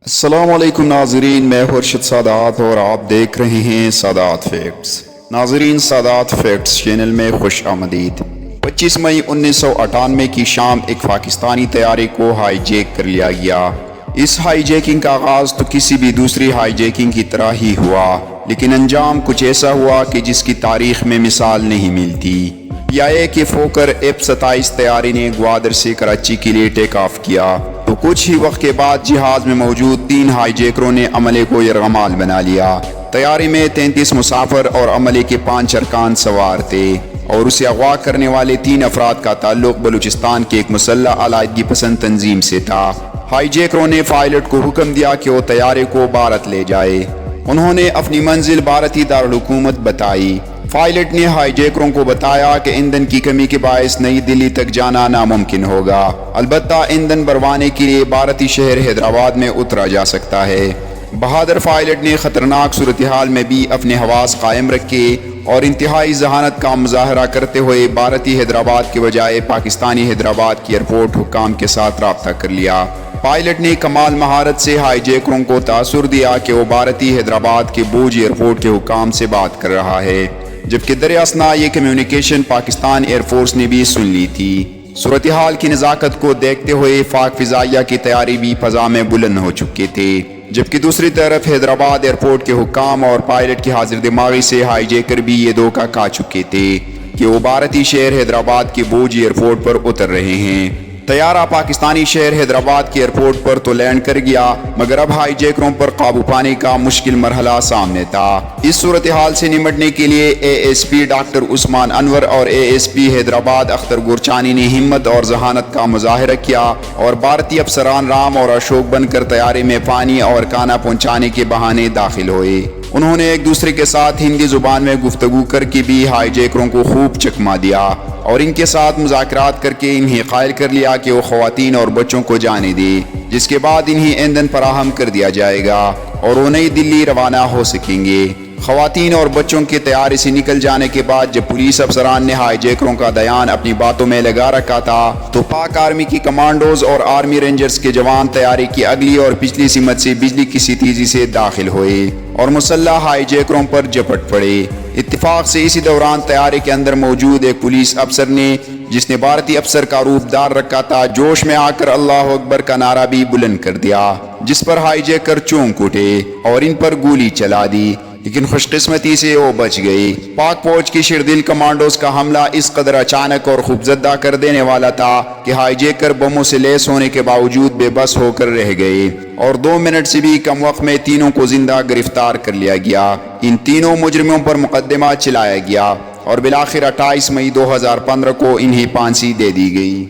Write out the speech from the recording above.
السلام علیکم ناظرین، میں خورشید سادات اور آپ دیکھ رہے ہیں سادات فیکٹس۔ ناظرین، سادات فیکٹس چینل میں خوش آمدید۔ 25 مئی 1998 کی شام ایک پاکستانی طیارے کو ہائی جیک کر لیا گیا۔ اس ہائی جیکنگ کا آغاز تو کسی بھی دوسری ہائی جیکنگ کی طرح ہی ہوا، لیکن انجام کچھ ایسا ہوا کہ جس کی تاریخ میں مثال نہیں ملتی۔ PIA کے فوکر F-27 طیارے نے گوادر سے کراچی کے لیے ٹیک آف کیا تو کچھ ہی وقت کے بعد جہاز میں موجود 3 ہائی جیکروں نے عملے کو یرغمال بنا لیا۔ طیارے میں 33 مسافر اور عملے کے 5 ارکان سوار تھے اور اسے اغوا کرنے والے 3 افراد کا تعلق بلوچستان کے ایک مسلح علاحدگی پسند تنظیم سے تھا۔ ہائی جیکروں نے پائلٹ کو حکم دیا کہ وہ طیارے کو بھارت لے جائے۔ انہوں نے اپنی منزل بھارتی دارالحکومت بتائی۔ پائلٹ نے ہائی جیکروں کو بتایا کہ ایندھن کی کمی کے باعث نئی دلی تک جانا ناممکن ہوگا، البتہ ایندھن بھروانے کے لیے بھارتی شہر حیدرآباد میں اترا جا سکتا ہے۔ بہادر پائلٹ نے خطرناک صورتحال میں بھی اپنے حواس قائم رکھے اور انتہائی ذہانت کا مظاہرہ کرتے ہوئے بھارتی حیدرآباد کے بجائے پاکستانی حیدرآباد کی ایئرپورٹ حکام کے ساتھ رابطہ کر لیا۔ پائلٹ نے کمال مہارت سے ہائی جیکروں کو تاثر دیا کہ وہ بھارتی حیدرآباد کے بوجھ ایئرپورٹ کے حکام سے بات کر رہا ہے، جبکہ در اثنا یہ کمیونیکیشن پاکستان ایئر فورس نے بھی سن لی تھی۔ صورتحال کی نزاکت کو دیکھتے ہوئے پاک فضائیہ کی تیاری بھی فضا میں بلند ہو چکے تھے، جبکہ دوسری طرف حیدرآباد ایئرپورٹ کے حکام اور پائلٹ کی حاضر دماغی سے ہائی جیکر بھی یہ دھوکہ کھا چکے تھے کہ وہ بھارتی شہر حیدرآباد کے بوجھ ایئرپورٹ پر اتر رہے ہیں۔ طیارہ پاکستانی شہر حیدرآباد کے ایئرپورٹ پر تو لینڈ کر گیا، مگر اب ہائی جیکروں پر قابو پانے کا مشکل مرحلہ سامنے تھا۔ اس صورتحال سے نمٹنے کے لیے ASP ڈاکٹر عثمان انور اور ASP حیدرآباد اختر گورچانی نے ہمت اور ذہانت کا مظاہرہ کیا اور بھارتی افسران رام اور اشوک بن کر طیارے میں پانی اور کھانا پہنچانے کے بہانے داخل ہوئے۔ انہوں نے ایک دوسرے کے ساتھ ہندی زبان میں گفتگو کر کے بھی ہائی جیکروں کو خوب چکما دیا اور ان کے ساتھ مذاکرات کر کے انہیں قائل کر لیا کہ وہ خواتین اور بچوں کو جانے دے، جس کے بعد انہیں ایندھن فراہم کر دیا جائے گا اور وہ نئی دلی روانہ ہو سکیں گے۔ خواتین اور بچوں کے طیارے سے نکل جانے کے بعد جب پولیس افسران نے ہائی جیکروں کا دھیان اپنی باتوں میں لگا رکھا تھا تو پاک آرمی کی کمانڈوز اور آرمی رینجرز کے جوان طیارے کی اگلی اور پچھلی سمت سے بجلی کی سی تیزی سے داخل ہوئے اور مسلح ہائی جیکروں پر جپٹ پڑے۔ اتفاق سے اسی دوران طیارے کے اندر موجود ایک پولیس افسر نے، جس نے بھارتی افسر کا روپ دار رکھا تھا، جوش میں آ کر اللہ اکبر کا نعرہ بھی بلند کر دیا، جس پر ہائی جیکر چونک اٹھے اور ان پر گولی چلا دی، لیکن خوش قسمتی سے وہ بچ گئی۔ پاک فوج کی شردل کمانڈوز کا حملہ اس قدر اچانک اور خوفزدہ کر دینے والا تھا کہ ہائی جیکر بموں سے لیس ہونے کے باوجود بے بس ہو کر رہ گئے اور 2 منٹ سے بھی کم وقت میں تینوں کو زندہ گرفتار کر لیا گیا۔ ان تینوں مجرموں پر مقدمہ چلایا گیا اور بالآخر 28 مئی 2015 کو انہیں پھانسی دے دی گئی۔